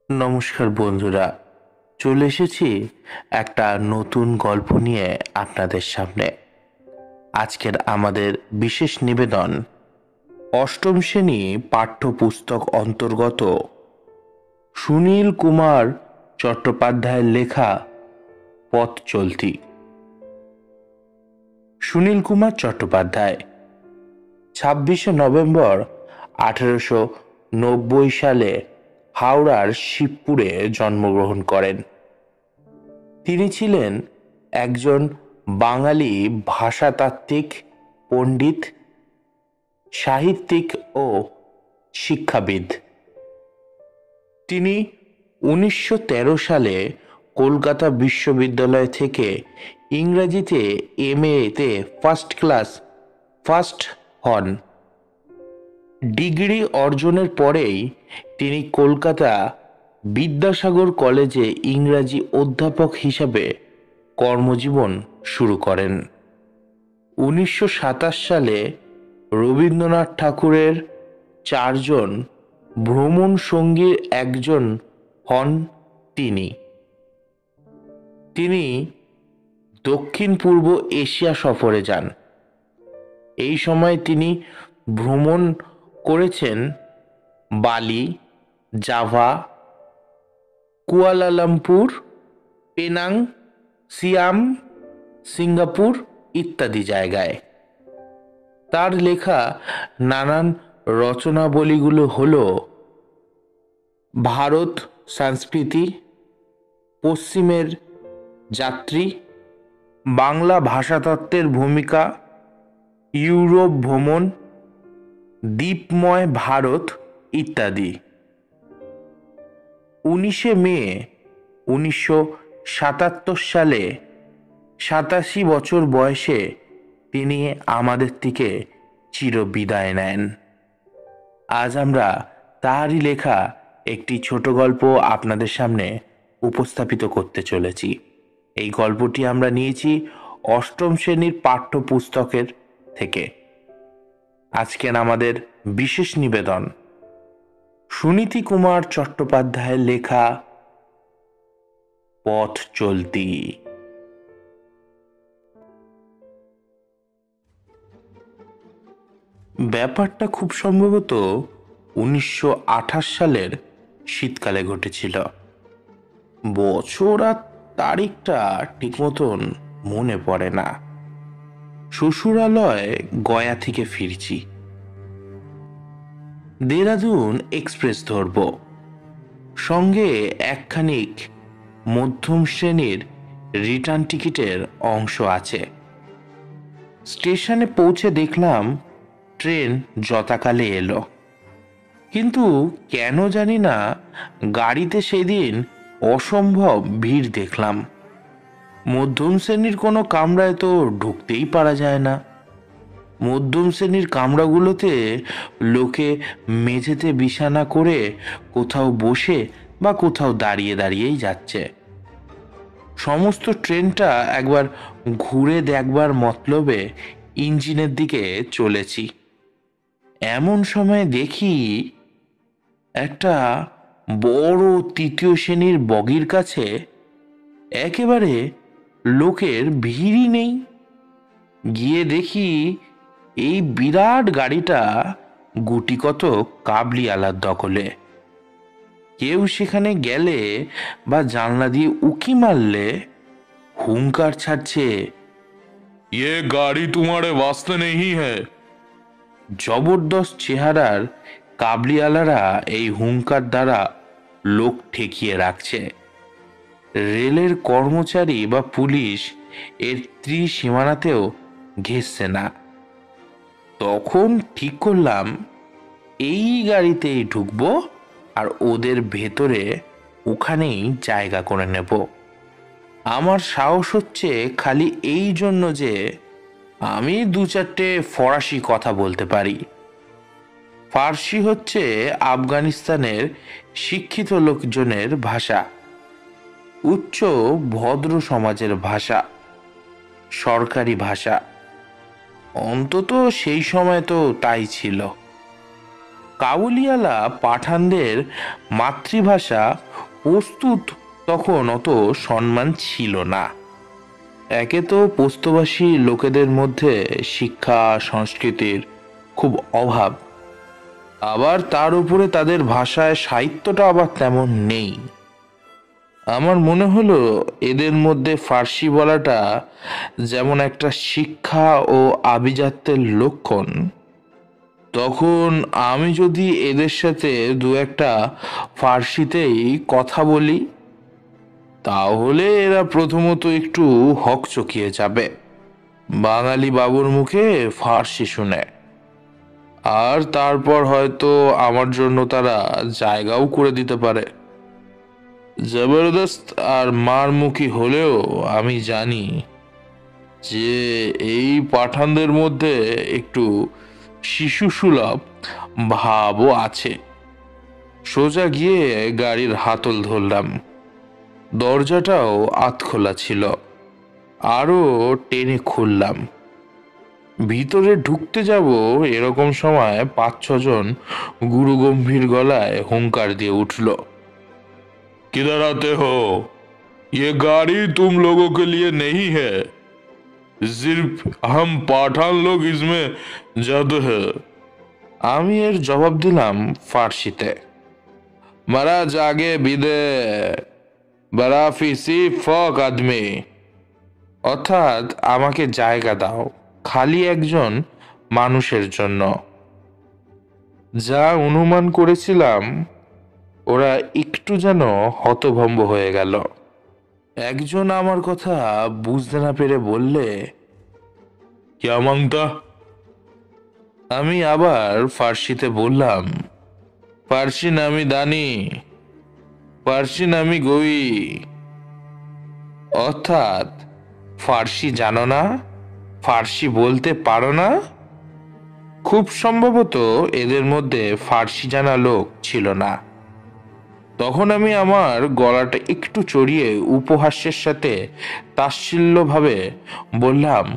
নমস্কার বন্ধুরা, চলে এসেছি একটা নতুন গল্প নিয়ে আপনাদের সামনে। আজকের আমাদের বিশেষ নিবেদন অষ্টম শ্রেণী পাঠ্যপুস্তক অন্তর্গত সুনীল কুমার চট্টোপাধ্যায়ের লেখা পথ চলতি। সুনীল কুমার চট্টোপাধ্যায় 26শে নভেম্বর 1890 সালে হাওড়ার শিবপুরে জন্মগ্রহণ করেন। তিনি ছিলেন একজন বাঙালি ভাষাতাত্ত্বিক, পণ্ডিত, সাহিত্যিক ও শিক্ষাবিদ। তিনি 1913 সালে কলকাতা বিশ্ববিদ্যালয় থেকে ইংরেজিতে MA-তে ফার্স্ট হন। ডিগ্রি অর্জনের পরেই তিনি কলকাতা বিদ্যাসাগর কলেজে ইংরাজি অধ্যাপক হিসাবে কর্মজীবন শুরু করেন। 1927 সালে রবীন্দ্রনাথ ঠাকুরের 4 জন ভ্রমণ সঙ্গীর একজন হন তিনি। তিনি দক্ষিণ পূর্ব এশিয়া সফরে যান। এই সময় তিনি ভ্রমণ করেছেন বালি, জাভা, কুয়ালালামপুর, পেনাং, সিয়াম, সিঙ্গাপুর ইত্যাদি জায়গায়। তার লেখা নানান রচনাবলীগুলো হল ভারত সংস্কৃতি, পশ্চিমের যাত্রী, বাংলা ভাষাতত্ত্বের ভূমিকা, ইউরোপ ভ্রমণ, দ্বীপময় ভারত ইত্যাদি। 19শে মে 1977 সালে 87 বছর বয়সে তিনি আমাদের থেকে চিরবিদায় নেন। আজ আমরা তারই লেখা একটি ছোট গল্প আপনাদের সামনে উপস্থাপিত করতে চলেছি। এই গল্পটি আমরা নিয়েছি অষ্টম শ্রেণীর পাঠ্যপুস্তকের থেকে। আজকের আমাদের বিশেষ নিবেদন সুনীল কুমার চট্টোপাধ্যায়ের লেখা পথ চলতি। ব্যাপারটা খুব সম্ভবত 1928 সালের শীতকালে ঘটেছিল। বছর আর তারিখটা ঠিক মতন মনে পড়ে না। শ্বশুরালয় গয়া থেকে ফিরছি। দেরাদুন এক্সপ্রেস ধরব। সঙ্গে একখানিক মধ্যম শ্রেণীর রিটার্ন টিকিটের অংশ আছে। স্টেশনে পৌঁছে দেখলাম ট্রেন যথাকালে এলো, কিন্তু কেন জানি না গাড়িতে সেদিন অসম্ভব ভিড় দেখলাম। মধ্যম শ্রেণীর কোনো কামরায় তো ঢুকতেই পারা যায় না। মধ্যম শ্রেণীর কামরাগুলোতে লোকে মেঝেতে বিছানা করে কোথাও বসে বা কোথাও দাঁড়িয়ে দাঁড়িয়েই যাচ্ছে। সমস্ত ট্রেনটা একবার ঘুরে দেখবার মতলবে ইঞ্জিনের দিকে চলেছি। এমন সময় দেখি একটা বড় 3য় শ্রেণীর বগির কাছে একেবারে লোকের ভিড়ই নেই। গিয়ে দেখি এই বিরাট গাড়িটা গুটিকতক কাবলিওয়ালার দখলে। কেউ সেখানে গেলে বা জানলা দিয়ে উকি মারলে হুঙ্কার ছাড়ছে, ये गाड़ी तुम्हारे वास्ते नहीं है। জবরদস্ত চেহারার কাবলিওয়ালারা এই হুঙ্কার দ্বারা লোক ঠেকিয়ে রাখছে। রেলের কর্মচারী বা পুলিশ এর ত্রিসীমানাতেও ঘেঁষছে না। তখন ঠিক করলাম এই গাড়িতেই ঢুকবো আর ওদের ভেতরে ওখানেই জায়গা করে নেব। আমার সাহস হচ্ছে খালি এই জন্য যে আমি 2-4টে ফরাসি কথা বলতে পারি। ফার্সি হচ্ছে আফগানিস্তানের শিক্ষিত লোকজনের ভাষা। উচ্চ ভদ্র সমাজের ভাষা, সরকারি ভাষা। অন্তত সেই সময় তো তাই ছিল। কাবুলিওয়ালা পাঠানদের মাতৃভাষা প্রস্তুত তখন অত সম্মান ছিল না। একে তো পোস্তবাসী লোকেদের মধ্যে শিক্ষা সংস্কৃতির খুব অভাব, আবার তার উপরে তাদের ভাষায় সাহিত্যটা আবার তেমন নেই। আমার মনে হলো এদের মধ্যে ফার্সি বলাটা যেমন একটা শিক্ষা ও আভিজাত্যের লক্ষণ, তখন আমি যদি এদের সাথে দু একটা ফার্সিতেই কথা বলি, তাহলে এরা প্রথমত একটু হকচকিয়ে যাবে বাঙালি বাবুর মুখে ফার্সি শুনে, আর তারপর হয়তো আমার জন্য তারা জায়গাও করে দিতে পারে। জবরদস্ত আর মারমুখী হলেও আমি জানি যে এই পাঠানদের মধ্যে একটু শিশুসুলভ ভাবও আছে। সোজা গিয়ে গাড়ির হাতল ধরলাম। দরজাটাও আধখোলা ছিল, আরও টেনে খুললাম। ভিতরে ঢুকতে যাব এরকম সময় 5-6 জন গুরুগম্ভীর গলায় হুঙ্কার দিয়ে উঠল। किधर आते हो? ये गाड़ी तुम लोगों के लिए नहीं है, सिर्फ हम पठान लोग इसमें जाते हैं। আমি এর জবাব দিলাম ফার্সিতে, মারা জাগে বিদে বারাফি সি ফক আদমি, অর্থাৎ আমাকে জায়গা দাও খালি একজন মানুষের জন্য। যা অনুমান করেছিলাম, ওরা একটু যেন হতভম্ব হয়ে গেল। একজন আমার কথা বুঝতে না পেরে বললে, क्या मांगता? আমি আবার ফার্সিতে বললাম, ফার্সি নামি দানি, ফার্সি নামি গই, অর্থাৎ ফার্সি জানো না, ফার্সি বলতে পারো না। খুব সম্ভবত এদের মধ্যে ফার্সি জানা লোক ছিল না। তখন আমি আমার গলাটা একটু চড়িয়ে উপহাস্যের সাথে তাচ্ছিল্যভাবে বললাম,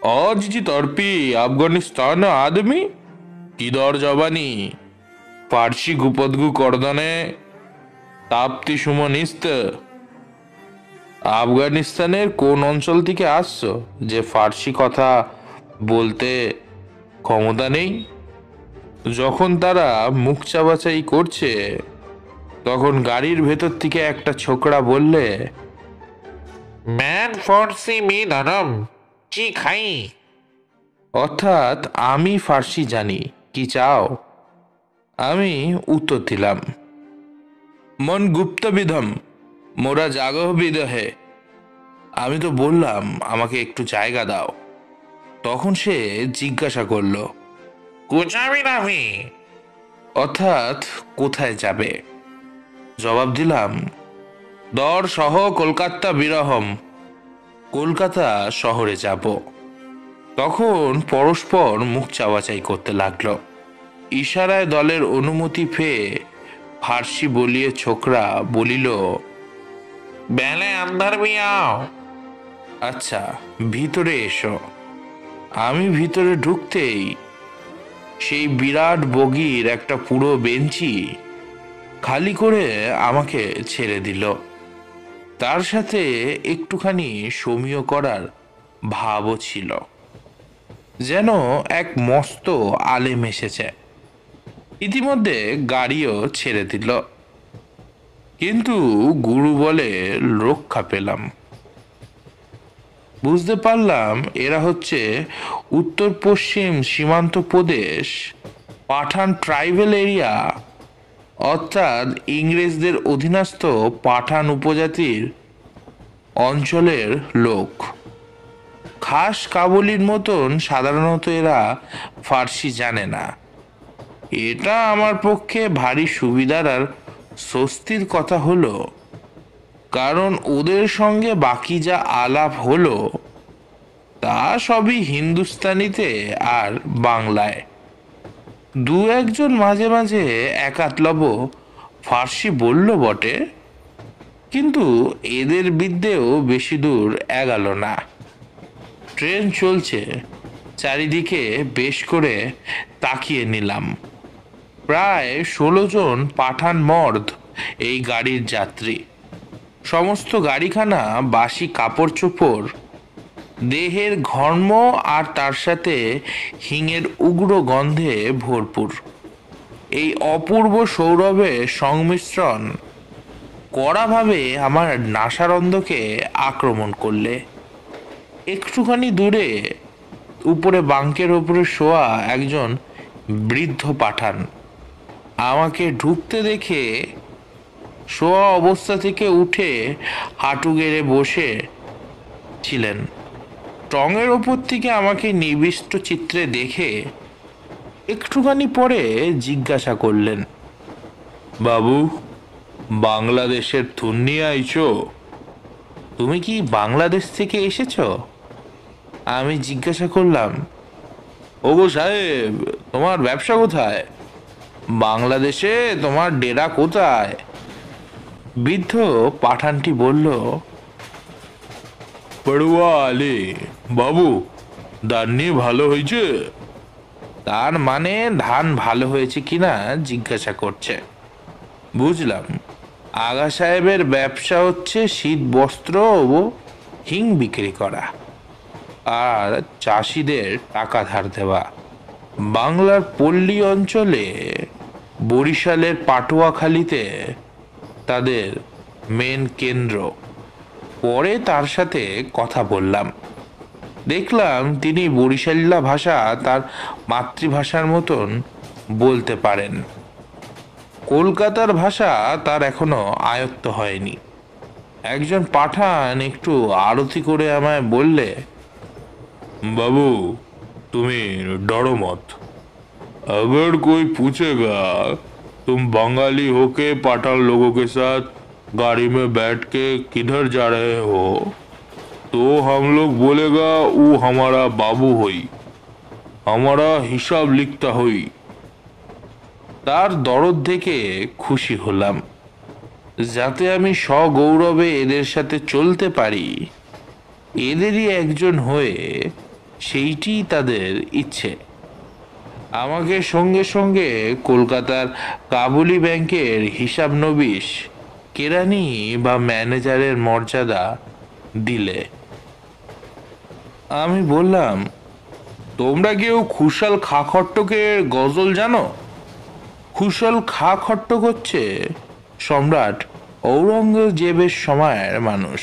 आज जी तड़पी अफगानिस्तान आदमी किधर जवानी फारसी गुपदगु करदने ताप्ती सुमनिस्त। আফগানিস্তানের কোন অঞ্চল থেকে আসছো যে ফার্সি কথা বলতে ক্ষমতা নেই? যখন তারা মুখ চাবাচাই করছে, তখন গাড়ির ভেতর থেকে একটা ছোকরা বললে, ম্যান ফর্সি মি ধরম কি খাই। অর্থাৎ আমি ফার্সি জানি, কি চাও? আমি উত্তর দিলাম, মন গুপ্ত বিধম মোরা জাগহ বিদ হে। আমি তো বললাম আমাকে একটু জায়গা দাও। তখন সে জিজ্ঞাসা করলো, কুচাবি নামি। অর্থাৎ কোথায় যাবে? জবাব দিলাম, দর সহ কলকাতা বিরহম, কলকাতা শহরে যাব। তখন পরস্পর মুখ চাওয়াচাই করতে লাগলো। ইশারায় দলের অনুমতি পেয়ে ফার্সি বলিয়ে ছোকরা বলিল, বেলে আন্দার বিয়াও। আচ্ছা ভিতরে এসো। আমি ভিতরে ঢুকতেই সেই বিরাট বগির একটা পুরো বেঞ্চি খালি করে আমাকে ছেড়ে দিল। তার সাথে একটুখানি সমীহ করার ভাবও ছিল, যেন এক মস্ত আলেম এসেছে। ইতিমধ্যে গাড়িও ছেড়ে দিল, কিন্তু গুরু বলে রক্ষা পেলাম। বুঝতে পারলাম এরা হচ্ছে উত্তর পশ্চিম সীমান্ত প্রদেশ পাঠান ট্রাইবেল এরিয়া, অর্থাৎ ইংরেজদের অধীনস্থ পাঠান উপজাতির অঞ্চলের লোক। খাস কাবুলির মতন সাধারণত এরা ফার্সি জানে না। এটা আমার পক্ষে ভারী সুবিধার আর স্বস্তির কথা হলো, কারণ ওদের সঙ্গে বাকি যা আলাপ হলো তা সবই হিন্দুস্তানিতে আর বাংলায়। দু একজন মাঝে মাঝে একাতলব ফার্সি বলল বটে, কিন্তু এদের বিদ্যেও বেশি দূর এগাল না। ট্রেন চলছে, চারিদিকে বেশ করে তাকিয়ে নিলাম। প্রায় 16 জন পাঠান মর্দ এই গাড়ির যাত্রী। সমস্ত গাড়িখানা বাসি কাপড় চোপড়, দেহের ঘর্ম আর তার সাথে হিঙের উগ্র গন্ধে ভরপুর। এই অপূর্ব সৌরভের সংমিশ্রণ কড়াভাবে আমার নাসারন্ধকে আক্রমণ করলে। একটুখানি দূরে উপরে বাঙ্কের ওপরে শোয়া একজন বৃদ্ধ পাঠান আমাকে ঢুকতে দেখে শোয়া অবস্থা থেকে উঠে হাঁটু গেড়ে বসে ছিলেন। টঙের ওপর থেকে আমাকে নিবিষ্ট চিত্রে দেখে একটুখানি পরে জিজ্ঞাসা করলেন, বাবু, বাংলাদেশের থুন্নি আইছো? তুমি কি বাংলাদেশ থেকে এসেছো? আমি জিজ্ঞাসা করলাম, ওগো সাহেব, তোমার ব্যবসা কোথায়? বাংলাদেশে তোমার ডেরা কোথায়? বৃদ্ধ পাঠানটি বলল, পড়ুয়া আলী। বাবু, দান্নি ভালো হয়েছে? তার মানে ধান ভালো হয়েছে কিনা জিজ্ঞাসা করছে। বুঝলাম, আগা সাহেবের ব্যবসা হচ্ছে শীত বস্ত্র ও হিং বিক্রি করা আর চাষিদের টাকা ধার দেওয়া। বাংলার পল্লী অঞ্চলে বরিশালের পাটুয়াখালীতে তাদের মেন কেন্দ্র। পরে তার সাথে কথা বললাম, দেখলাম তিনি বরিশালীলা ভাষা তার মাতৃভাষার মতন বলতে পারেন। কলকাতার ভাষা তার এখনো আয়ত্ত হয়নি। একজন পাঠান একটু আরতি করে আমায় বললে, बाबू, तुम्हें डरो मत। अगर कोई पूछेगा तुम बंगाली होके पठान लोगों के साथ गाड़ी में बैठ के किधर जा रहे हो, तो हम लोग बोलेगा वो हमारा बाबू होई, हमारा हिसाब लिखता हुई। তার দরদ দেখে খুশি হলাম। যাতে আমি সগৌরবে এদের সাথে চলতে পারি, এদেরই একজন হয়ে, সেইটি তাদের ইচ্ছে। আমাকে সঙ্গে সঙ্গে কলকাতার কাবুলি ব্যাংকের হিসাব নবিশ, কেরানি বা ম্যানেজারের মর্যাদা দিলে। আমি বললাম, তোমরা কেউ খুশাল খা খট্টকের গজল জানো? খুশাল খা খট্টক হচ্ছে সম্রাট ঔরঙ্গজেবের সময়ের মানুষ,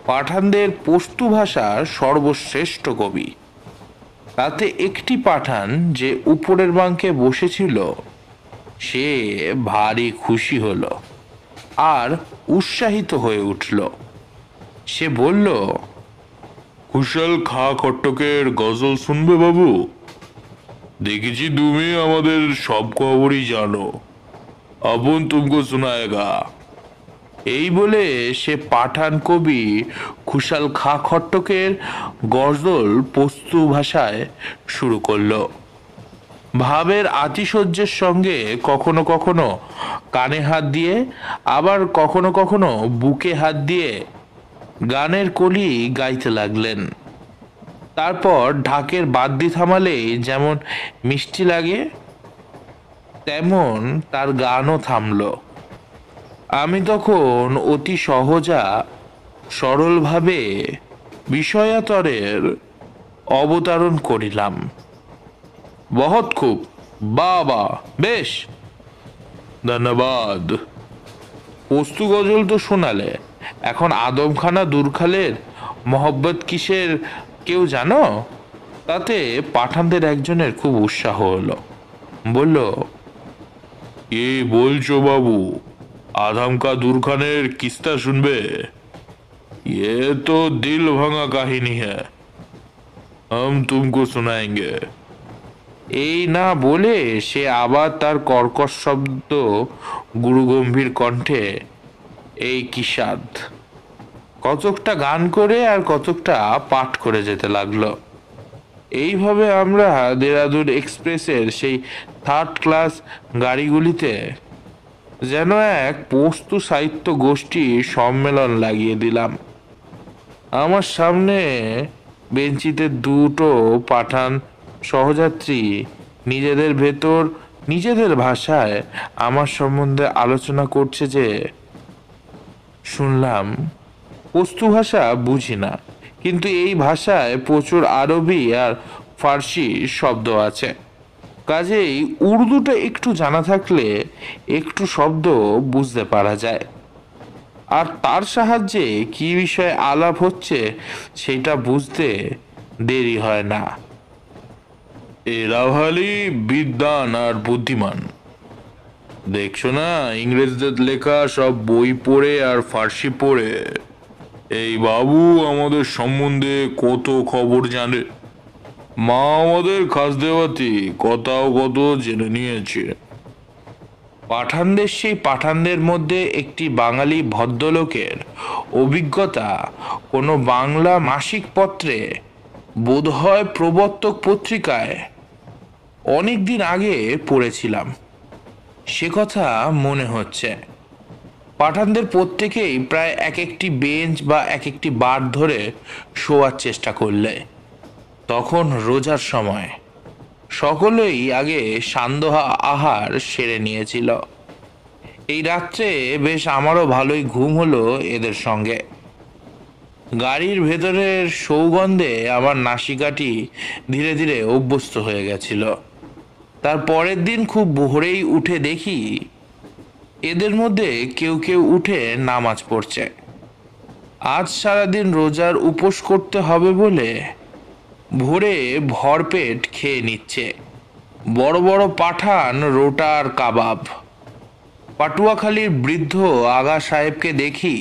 পাঠানদের পশতু ভাষার সর্বশ্রেষ্ঠ কবি। তাতে একটি পাঠান যে উপরের বাঙ্কে বসেছিল, সে ভারী খুশি হলো আর উৎসাহিত হয়ে উঠল। সে বলল, कुशल खा खट्टकेर गजल सुनबे बाबू? দেখেছি তুমি আমাদের সব খবরই জানো, আপন তুমকো শোনায়েগা। এই বলে সে পাঠান কবি খুশাল খা খট্টকের গজল পশতু ভাষায় শুরু করলো। ভাবের আতিশয্যের সঙ্গে কখনো কখনো কানে হাত দিয়ে, আবার কখনো কখনো বুকে হাত দিয়ে গানের কলি গাইতে লাগলেন। তারপর ঢাকের বাদ্যি থামালেই যেমন মিষ্টি লাগে, তেমন তার গানও থামলো। আমি তখন অতি সহজা সরলভাবে বিষয়াতরের অবতারণ করিলাম। বহুত খুব, বাবা, বেশ, ধন্যবাদ। পস্তু গজল তো শোনালে, এখন আদমখানা দুরখালের মহব্বত কিসের কেউ জানো? তাতে পাঠানদের একজনের খুব উৎসাহ হলো। বলল, কি বলছো বাবু? আদম কা দুরখানের কিস্তা শুনবে? ये तो दिल भांगा कहानी है, हम तुमको सुनाएंगे। এই না বলে সে আবার তার কর্কশ শব্দ গুরুগম্ভীর কণ্ঠে এই কিসাদ কতকটা গান করে আর কতকটা পাঠ করে যেতে লাগলো। এইভাবে আমরা দেরাদুন এক্সপ্রেসের সেই থার্ড ক্লাস গাড়িগুলিতে যেন এক পস্তু সাহিত্য গোষ্ঠী সম্মেলন লাগিয়ে দিলাম। আমার সামনে বেঞ্চিতে দুটো পাঠান সহযাত্রী নিজেদের ভেতর নিজেদের ভাষায় আমার সম্বন্ধে আলোচনা করছে যে শুনলাম। পস্তু ভাষা বুঝি না, কিন্তু এই ভাষায় প্রচুর আরবি আর ফার্সি শব্দ আছে। কাজেই উর্দুটা একটু জানা থাকলে একটু শব্দ বুঝতে পারা যায়, আর তার সাহায্যে কি বিষয়ে আলাপ হচ্ছে সেটা বুঝতে দেরি হয় না। এরা ভালি বিদ্বান আর বুদ্ধিমান। দেখছো না, ইংরেজদের লেখা সব বই পড়ে আর ফার্সি পড়ে এই বাবু আমাদের সম্বন্ধে কত খবর জানে। মা আমাদের খাসদেওয়াতি কথাও কত জেনে নিয়েছে। পাঠানদের সেই পাঠানদের মধ্যে একটি বাঙালি ভদ্রলোকের অভিজ্ঞতা কোনো বাংলা মাসিক পত্রে, বোধহয় প্রবর্তক পত্রিকায় অনেক দিন আগে পড়েছিলাম, সে কথা মনে হচ্ছে। পাঠানদের প্রত্যেকেই প্রায় এক একটি বেঞ্চ বা এক একটি বার ধরে শোয়ার চেষ্টা করলে, তখন রোজার সময় সকলেই আগে সান্ধ্য আহার সেরে নিয়েছিল। এই রাত্রে বেশ আমারও ভালোই ঘুম হলো এদের সঙ্গে। গাড়ির ভেতরের সৌগন্ধে আমার নাসিকাটি ধীরে ধীরে অভ্যস্ত হয়ে গেছিল। তার পরের দিন খুব ভোরেই উঠে দেখি এদের মধ্যে কেউ কেউ উঠে নামাজ পড়ছে। আজ সারাদিন রোজার উপোস করতে হবে বলে ভোরে ভরপেট খেয়ে নিচ্ছে বড় বড় পাঠান রোটা আর কাবাব। পাটুয়াখালীর বৃদ্ধ আগা সাহেবকে দেখি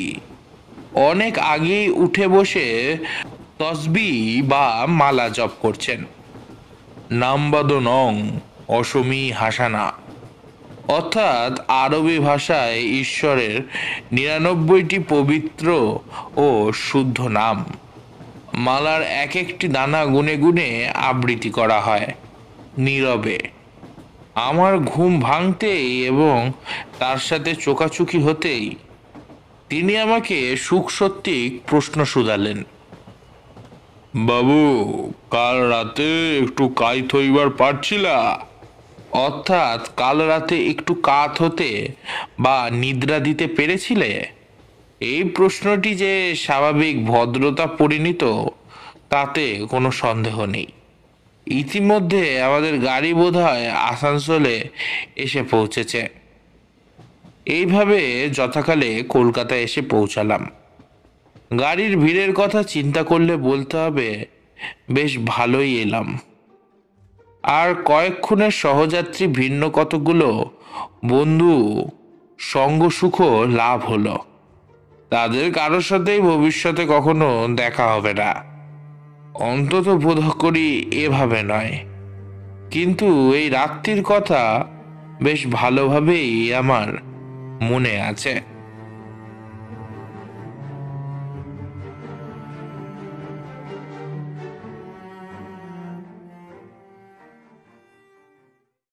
অনেক আগেই উঠে বসে তসবি বা মালা জপ করছেন। নামবাদ নং অসমী হাসানা, অর্থাৎ আরবি ভাষায় ঈশ্বরের ৯৯টি পবিত্র ও শুদ্ধ নাম। মালার এক একটি দানা গুনে গুনে আবৃত্তি করা হয় নীরবে। আমার ঘুম ভাঙতেই এবং তার সাথে চোকাচুকি হতেই তিনি আমাকে সুখ সত্যি প্রশ্ন শুধালেন। বাবু, কাল রাতে একটু কাইত হইবার পারছিলা? অর্থাৎ কাল রাতে একটু কাত হতে বা নিদ্রা দিতে পেরেছিলে? এই প্রশ্নটি যে স্বাভাবিক ভদ্রতা পরিণত তাতে কোনো সন্দেহ নেই। ইতিমধ্যে আমাদের গাড়ি বোধহয় আসানসোলে এসে পৌঁছেছে। এইভাবে যথাকালে কলকাতায় এসে পৌঁছালাম। গাড়ির ভিড়ের কথা চিন্তা করলে বলতে হবে বেশ ভালোই এলাম। আর কয়েকক্ষণের সহযাত্রী ভিন্ন কতগুলো বন্ধু সঙ্গ সুখ লাভ হলো। তাদের কারোর সাথেই ভবিষ্যতে কখনো দেখা হবে না, অন্তত বোধ করি এভাবে নয়। কিন্তু এই রাত্রির কথা বেশ ভালোভাবেই আমার মনে আছে।